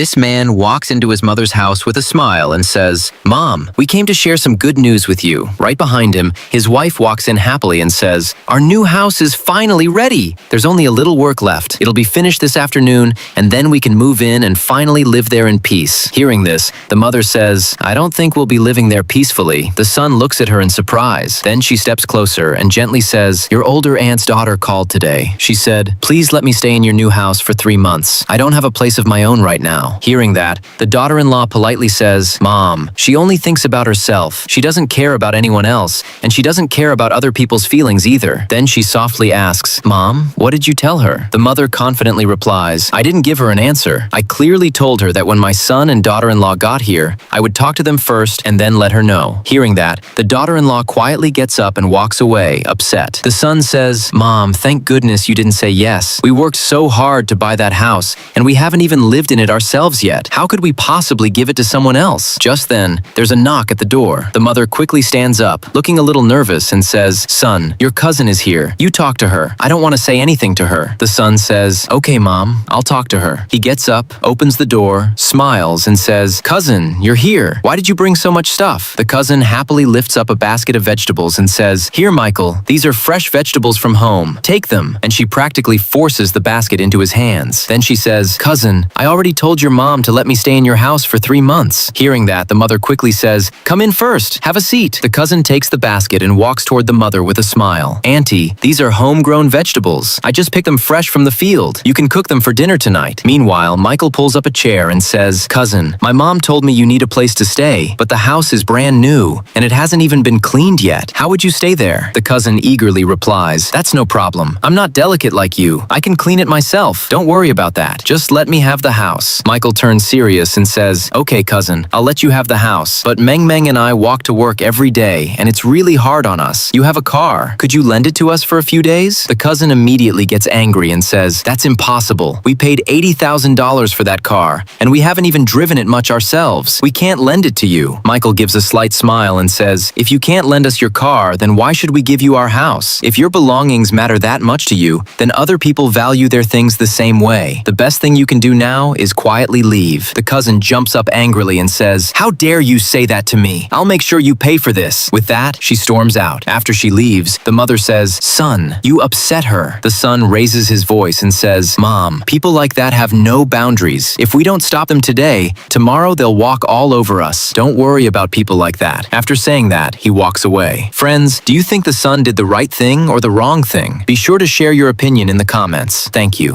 This man walks into his mother's house with a smile and says, "Mom, we came to share some good news with you." Right behind him, his wife walks in happily and says, "Our new house is finally ready. There's only a little work left. It'll be finished this afternoon, and then we can move in and finally live there in peace." Hearing this, the mother says, "I don't think we'll be living there peacefully." The son looks at her in surprise. Then she steps closer and gently says, "Your older aunt's daughter called today. She said, 'Please let me stay in your new house for 3 months. I don't have a place of my own right now.'" Hearing that, the daughter-in-law politely says, "Mom, she only thinks about herself. She doesn't care about anyone else, and she doesn't care about other people's feelings either." Then she softly asks, "Mom, what did you tell her?" The mother confidently replies, "I didn't give her an answer. I clearly told her that when my son and daughter-in-law got here, I would talk to them first and then let her know." Hearing that, the daughter-in-law quietly gets up and walks away, upset. The son says, "Mom, thank goodness you didn't say yes. We worked so hard to buy that house, and we haven't even lived in it ourselves yet. How could we possibly give it to someone else?" Just then, there's a knock at the door. The mother quickly stands up, looking a little nervous, and says, "Son, your cousin is here. You talk to her. I don't want to say anything to her." The son says, "Okay, Mom, I'll talk to her." He gets up, opens the door, smiles, and says, "Cousin, you're here. Why did you bring so much stuff?" The cousin happily lifts up a basket of vegetables and says, "Here, Michael, these are fresh vegetables from home. Take them." And she practically forces the basket into his hands. Then she says, "Cousin, I already told your mom to let me stay in your house for 3 months. Hearing that, the mother quickly says, "Come in first. Have a seat." The cousin takes the basket and walks toward the mother with a smile. "Auntie, these are homegrown vegetables. I just picked them fresh from the field. You can cook them for dinner tonight." Meanwhile, Michael pulls up a chair and says, "Cousin, my mom told me you need a place to stay, but the house is brand new, and it hasn't even been cleaned yet. How would you stay there?" The cousin eagerly replies, "That's no problem. I'm not delicate like you. I can clean it myself. Don't worry about that. Just let me have the house." Michael turns serious and says, "Okay, cousin, I'll let you have the house, but Meng and I walk to work every day, and it's really hard on us. You have a car. Could you lend it to us for a few days?" The cousin immediately gets angry and says, "That's impossible. We paid $80,000 for that car, and we haven't even driven it much ourselves. We can't lend it to you." Michael gives a slight smile and says, "If you can't lend us your car, then why should we give you our house? If your belongings matter that much to you, then other people value their things the same way. The best thing you can do now is quietly leave." The cousin jumps up angrily and says, "How dare you say that to me? I'll make sure you pay for this." With that, she storms out. After she leaves, the mother says, "Son, you upset her." The son raises his voice and says, "Mom, people like that have no boundaries. If we don't stop them today, tomorrow they'll walk all over us. Don't worry about people like that." After saying that, he walks away. Friends, do you think the son did the right thing or the wrong thing? Be sure to share your opinion in the comments. Thank you.